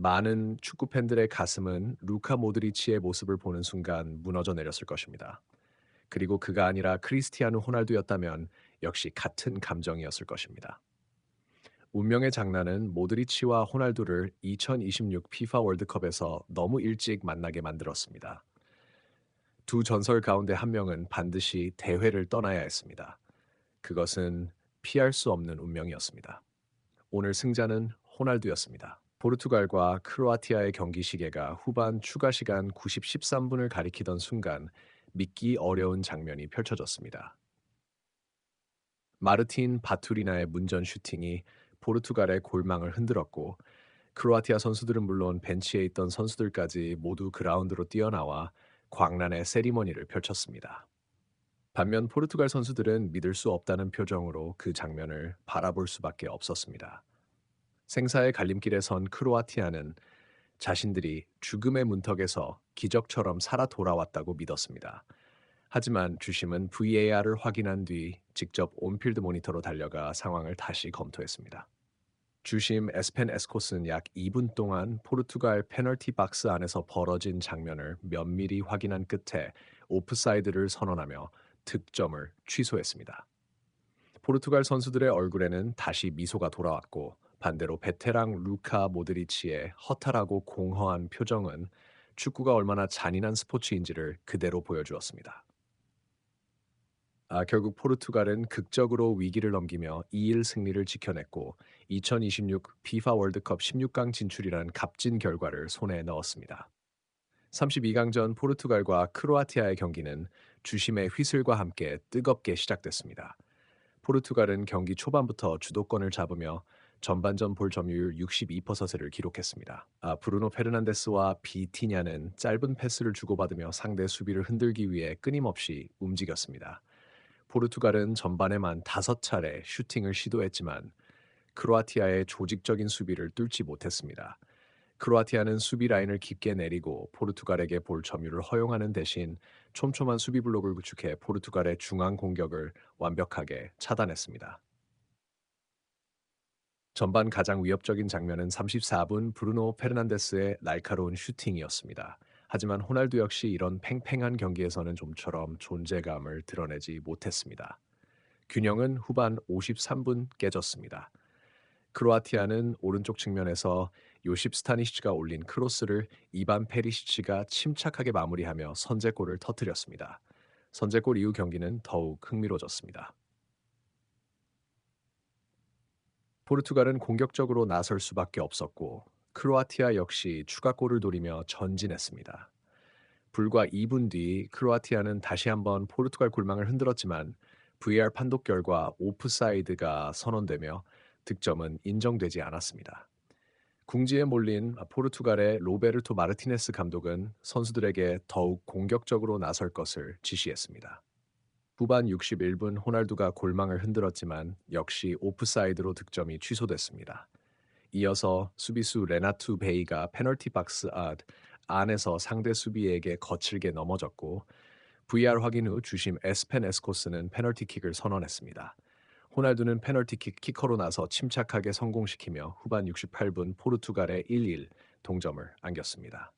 많은 축구 팬들의 가슴은 루카 모드리치의 모습을 보는 순간 무너져 내렸을 것입니다. 그리고 그가 아니라 크리스티아누 호날두였다면 역시 같은 감정이었을 것입니다. 운명의 장난은 모드리치와 호날두를 2026 피파 월드컵에서 너무 일찍 만나게 만들었습니다. 두 전설 가운데 한 명은 반드시 대회를 떠나야 했습니다. 그것은 피할 수 없는 운명이었습니다. 오늘 승자는 호날두였습니다. 포르투갈과 크로아티아의 경기 시계가 후반 추가 시간 90 13분을 가리키던 순간 믿기 어려운 장면이 펼쳐졌습니다. 마르틴 바투리나의 문전 슈팅이 포르투갈의 골망을 흔들었고 크로아티아 선수들은 물론 벤치에 있던 선수들까지 모두 그라운드로 뛰어나와 광란의 세리머니를 펼쳤습니다. 반면 포르투갈 선수들은 믿을 수 없다는 표정으로 그 장면을 바라볼 수밖에 없었습니다. 생사의 갈림길에 선 크로아티아는 자신들이 죽음의 문턱에서 기적처럼 살아 돌아왔다고 믿었습니다. 하지만 주심은 VAR을 확인한 뒤 직접 온필드 모니터로 달려가 상황을 다시 검토했습니다. 주심 에스펜 에스코스는 약 2분 동안 포르투갈 페널티 박스 안에서 벌어진 장면을 면밀히 확인한 끝에 오프사이드를 선언하며 득점을 취소했습니다. 포르투갈 선수들의 얼굴에는 다시 미소가 돌아왔고 반대로 베테랑 루카 모드리치의 허탈하고 공허한 표정은 축구가 얼마나 잔인한 스포츠인지를 그대로 보여주었습니다. 결국 포르투갈은 극적으로 위기를 넘기며 2일 승리를 지켜냈고 2026 피파 월드컵 16강 진출이라는 값진 결과를 손에 넣었습니다. 32강전 포르투갈과 크로아티아의 경기는 주심의 휘슬과 함께 뜨겁게 시작됐습니다. 포르투갈은 경기 초반부터 주도권을 잡으며 전반전 볼 점유율 62%를 기록했습니다. 브루노 페르난데스와 비티냐는 짧은 패스를 주고받으며 상대 수비를 흔들기 위해 끊임없이 움직였습니다. 포르투갈은 전반에만 5차례 슈팅을 시도했지만 크로아티아의 조직적인 수비를 뚫지 못했습니다. 크로아티아는 수비 라인을 깊게 내리고 포르투갈에게 볼 점유를 허용하는 대신 촘촘한 수비 블록을 구축해 포르투갈의 중앙 공격을 완벽하게 차단했습니다. 전반 가장 위협적인 장면은 34분 브루노 페르난데스의 날카로운 슈팅이었습니다. 하지만 호날두 역시 이런 팽팽한 경기에서는 좀처럼 존재감을 드러내지 못했습니다. 균형은 후반 53분 깨졌습니다. 크로아티아는 오른쪽 측면에서 요십 스타니시치가 올린 크로스를 이반 페리시치가 침착하게 마무리하며 선제골을 터뜨렸습니다. 선제골 이후 경기는 더욱 흥미로워졌습니다. 포르투갈은 공격적으로 나설 수밖에 없었고 크로아티아 역시 추가골을 노리며 전진했습니다. 불과 2분 뒤 크로아티아는 다시 한번 포르투갈 골망을 흔들었지만 VAR 판독 결과 오프사이드가 선언되며 득점은 인정되지 않았습니다. 궁지에 몰린 포르투갈의 로베르토 마르티네스 감독은 선수들에게 더욱 공격적으로 나설 것을 지시했습니다. 후반 61분 호날두가 골망을 흔들었지만 역시 오프사이드로 득점이 취소됐습니다. 이어서 수비수 레나투 베이가 페널티 박스 안에서 상대 수비에게 거칠게 넘어졌고 VAR 확인 후 주심 에스펜 에스코스는 페널티킥을 선언했습니다. 호날두는 페널티킥 키커로 나서 침착하게 성공시키며 후반 68분 포르투갈의 1-1 동점을 안겼습니다.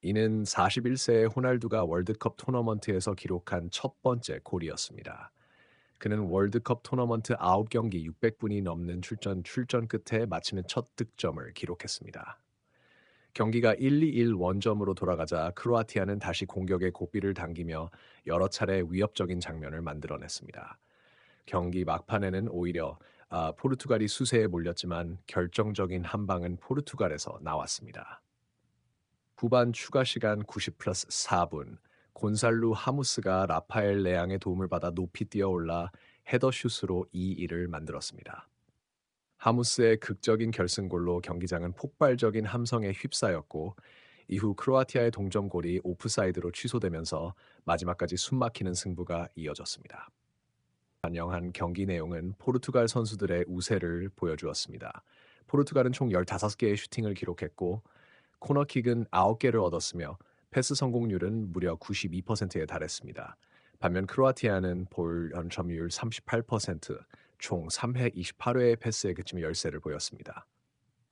이는 41세의 호날두가 월드컵 토너먼트에서 기록한 첫 번째 골이었습니다. 그는 월드컵 토너먼트 9경기 600분이 넘는 출전 끝에 마치는 첫 득점을 기록했습니다. 경기가 1-2-1 원점으로 돌아가자 크로아티아는 다시 공격의 고삐를 당기며 여러 차례 위협적인 장면을 만들어냈습니다. 경기 막판에는 오히려 포르투갈이 수세에 몰렸지만 결정적인 한 방은 포르투갈에서 나왔습니다. 후반 추가 시간 90 플러스 4분 곤살루 하무스가 라파엘 레앙의 도움을 받아 높이 뛰어올라 헤더슛으로 2-1을 만들었습니다. 하무스의 극적인 결승골로 경기장은 폭발적인 함성에 휩싸였고 이후 크로아티아의 동점골이 오프사이드로 취소되면서 마지막까지 숨막히는 승부가 이어졌습니다. 반영한 경기 내용은 포르투갈 선수들의 우세를 보여주었습니다. 포르투갈은 총 15개의 슈팅을 기록했고 코너킥은 9개를 얻었으며 패스 성공률은 무려 92%에 달했습니다. 반면 크로아티아는 볼 점유율 38%, 총 328회의 패스에 그치며 열세를 보였습니다.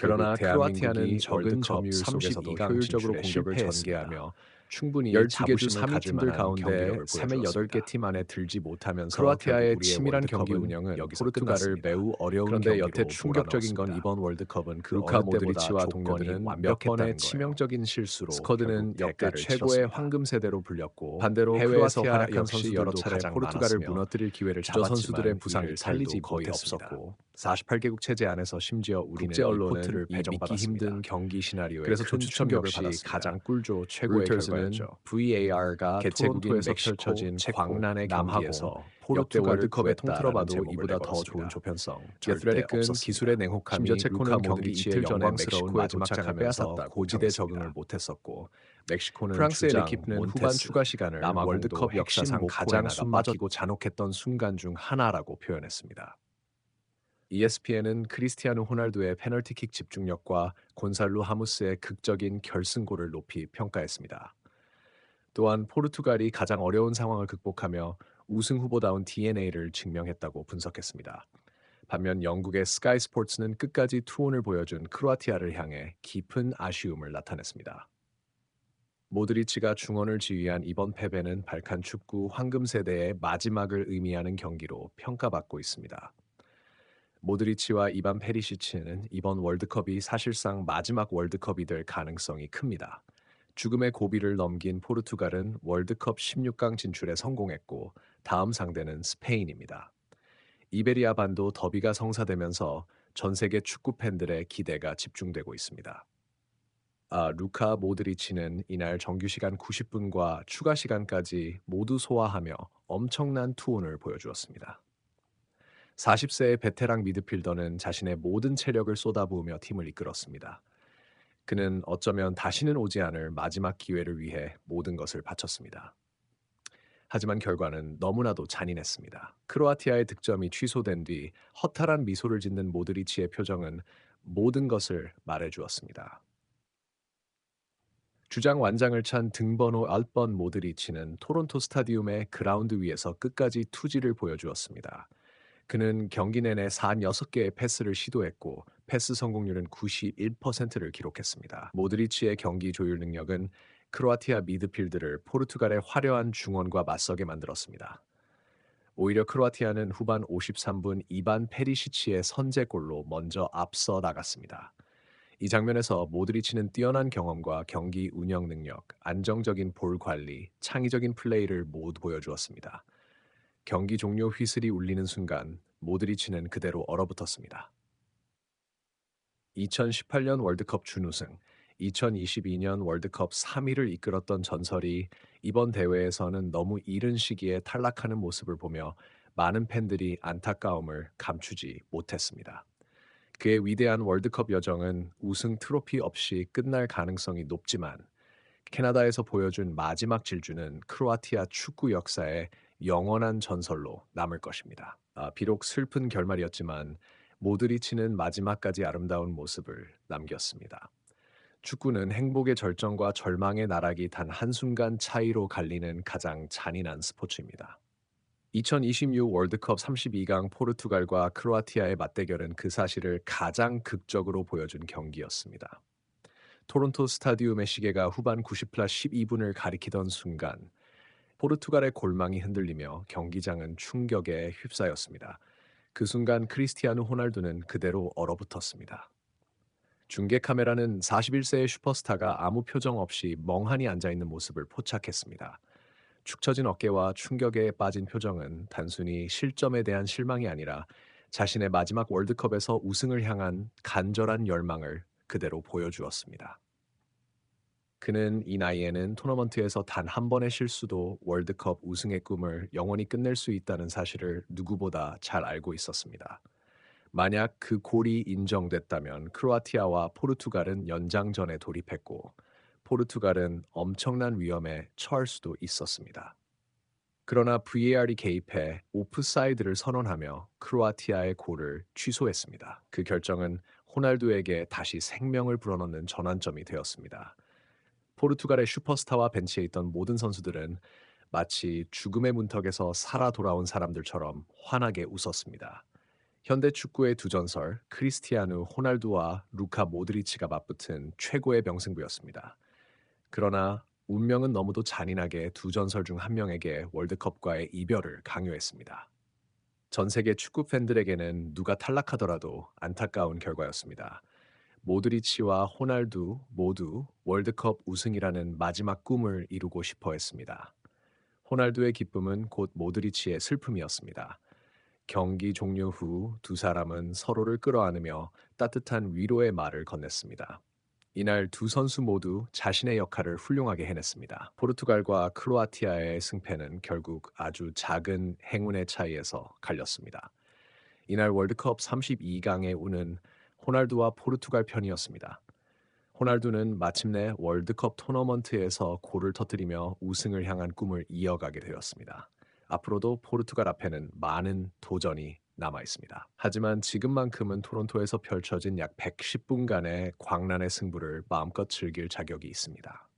결국 그러나 크로아티아는 대한민국이 적은 월드컵 점유율 속에서도 32강 효율적으로 진출에 공격을 실패했습니다. 전개하며 충분히 12개 주 자부심을 3위 가질 팀들 만한 가운데 경기력을 3의 8개 보여주었습니다. 팀 안에 들지 못하면서 결국 크로아티아의 우리의 치밀한 경기 월드컵은 운영은 여기서 포르투갈을 끝났습니다. 매우 어려운 그런데 여태 경기로 충격적인 건 몰아넣었습니다. 이번 월드컵은 그 루카 어느 때보다 모드리치와 조건이 동료들은 몇 번의 완벽했다는 거예요. 치명적인 실수로 결국 스쿼드는 역대 대가를 최고의 치렀습니다. 황금 세대로 불렸고 반대로 해외에서 크로아티아 활약한 역시 여러 선수들도 차례 가장 포르투갈을 많았으며 무너뜨릴 기회를 주저 선수들의 잡았지만 부상이 이를 살리지 살리지 거의 못했습니다. 없었고 48개국 체제 안에서 심지어 국제 우리는 이 언론은 포트를 이 믿기 힘든 배정받았습니다. 경기 시나리오에 그래서 큰 조추첨이 충격을 없이 받았습니다. 가장 꿀조 최고의 로이터즈는 결과였죠. VAR가 개최국인 토론토에서 멕시코, 펼쳐진 체코, 광란의 경기에서 남하고 역대 포르투갈을 월드컵에 구했다라는 통틀어봐도 제목을 이보다 더 좋은 내걸었습니다. 조편성 절대 디아스레틱은 기술의 없었습니다. 심지어 냉혹함이 루카 체코는 경기 모드리치의 이틀 전에 영광스러운 멕시코에 마지막 장을 도착하면서 빼앗았다고 고지대 적응을 평했습니다. 못했었고 멕시코는 프랑스의 주장 리키프는 후반 몬테스, 추가 시간을 남아공도 월드컵 핵심 역사상 목포에 가장 나가 숨막히고 잔혹했던 순간 중 하나라고 표현했습니다. ESPN은 크리스티아누 호날두의 페널티킥 집중력과 곤살로 하무스의 극적인 결승골을 높이 평가했습니다. 또한 포르투갈이 가장 어려운 상황을 극복하며 우승 후보다운 DNA를 증명했다고 분석했습니다. 반면 영국의 스카이 스포츠는 끝까지 투혼을 보여준 크로아티아를 향해 깊은 아쉬움을 나타냈습니다. 모드리치가 중원을 지휘한 이번 패배는 발칸 축구 황금 세대의 마지막을 의미하는 경기로 평가받고 있습니다. 모드리치와 이반 페리시치는 이번 월드컵이 사실상 마지막 월드컵이 될 가능성이 큽니다. 죽음의 고비를 넘긴 포르투갈은 월드컵 16강 진출에 성공했고 다음 상대는 스페인입니다. 이베리아 반도 더비가 성사되면서 전 세계 축구 팬들의 기대가 집중되고 있습니다. 루카 모드리치는 이날 정규 시간 90분과 추가 시간까지 모두 소화하며 엄청난 투혼을 보여주었습니다. 40세의 베테랑 미드필더는 자신의 모든 체력을 쏟아부으며 팀을 이끌었습니다. 그는 어쩌면 다시는 오지 않을 마지막 기회를 위해 모든 것을 바쳤습니다. 하지만 결과는 너무나도 잔인했습니다. 크로아티아의 득점이 취소된 뒤 허탈한 미소를 짓는 모드리치의 표정은 모든 것을 말해주었습니다. 주장 완장을 찬 등번호 10번 모드리치는 토론토 스타디움의 그라운드 위에서 끝까지 투지를 보여주었습니다. 그는 경기 내내 46개의 패스를 시도했고 패스 성공률은 91%를 기록했습니다. 모드리치의 경기 조율 능력은 크로아티아 미드필드를 포르투갈의 화려한 중원과 맞서게 만들었습니다. 오히려 크로아티아는 후반 53분 이반 페리시치의 선제골로 먼저 앞서 나갔습니다. 이 장면에서 모드리치는 뛰어난 경험과 경기 운영 능력, 안정적인 볼 관리, 창의적인 플레이를 모두 보여주었습니다. 경기 종료 휘슬이 울리는 순간 모드리치는 그대로 얼어붙었습니다. 2018년 월드컵 준우승, 2022년 월드컵 3위를 이끌었던 전설이 이번 대회에서는 너무 이른 시기에 탈락하는 모습을 보며 많은 팬들이 안타까움을 감추지 못했습니다. 그의 위대한 월드컵 여정은 우승 트로피 없이 끝날 가능성이 높지만 캐나다에서 보여준 마지막 질주는 크로아티아 축구 역사의 영원한 전설로 남을 것입니다. 비록 슬픈 결말이었지만 모드리치는 마지막까지 아름다운 모습을 남겼습니다. 축구는 행복의 절정과 절망의 나락이 단 한순간 차이로 갈리는 가장 잔인한 스포츠입니다. 2026 월드컵 32강 포르투갈과 크로아티아의 맞대결은 그 사실을 가장 극적으로 보여준 경기였습니다. 토론토 스타디움의 시계가 후반 90+12분을 가리키던 순간 포르투갈의 골망이 흔들리며 경기장은 충격에 휩싸였습니다. 그 순간 크리스티아누 호날두는 그대로 얼어붙었습니다. 중계 카메라는 41세의 슈퍼스타가 아무 표정 없이 멍하니 앉아있는 모습을 포착했습니다. 축 처진 어깨와 충격에 빠진 표정은 단순히 실점에 대한 실망이 아니라 자신의 마지막 월드컵에서 우승을 향한 간절한 열망을 그대로 보여주었습니다. 그는 이 나이에는 토너먼트에서 단 한 번의 실수도 월드컵 우승의 꿈을 영원히 끝낼 수 있다는 사실을 누구보다 잘 알고 있었습니다. 만약 그 골이 인정됐다면 크로아티아와 포르투갈은 연장전에 돌입했고 포르투갈은 엄청난 위험에 처할 수도 있었습니다. 그러나 VAR이 개입해 오프사이드를 선언하며 크로아티아의 골을 취소했습니다. 그 결정은 호날두에게 다시 생명을 불어넣는 전환점이 되었습니다. 포르투갈의 슈퍼스타와 벤치에 있던 모든 선수들은 마치 죽음의 문턱에서 살아 돌아온 사람들처럼 환하게 웃었습니다. 현대 축구의 두 전설 크리스티아누 호날두와 루카 모드리치가 맞붙은 최고의 명승부였습니다. 그러나 운명은 너무도 잔인하게 두 전설 중 한 명에게 월드컵과의 이별을 강요했습니다. 전 세계 축구 팬들에게는 누가 탈락하더라도 안타까운 결과였습니다. 모드리치와 호날두 모두 월드컵 우승이라는 마지막 꿈을 이루고 싶어 했습니다. 호날두의 기쁨은 곧 모드리치의 슬픔이었습니다. 경기 종료 후 두 사람은 서로를 끌어안으며 따뜻한 위로의 말을 건넸습니다. 이날 두 선수 모두 자신의 역할을 훌륭하게 해냈습니다. 포르투갈과 크로아티아의 승패는 결국 아주 작은 행운의 차이에서 갈렸습니다. 이날 월드컵 32강의 운은 호날두와 포르투갈 편이었습니다. 호날두는 마침내 월드컵 토너먼트에서 골을 터뜨리며 우승을 향한 꿈을 이어가게 되었습니다. 앞으로도 포르투갈 앞에는 많은 도전이 남아 있습니다. 하지만 지금만큼은 토론토에서 펼쳐진 약 110분간의 광란의 승부를 마음껏 즐길 자격이 있습니다.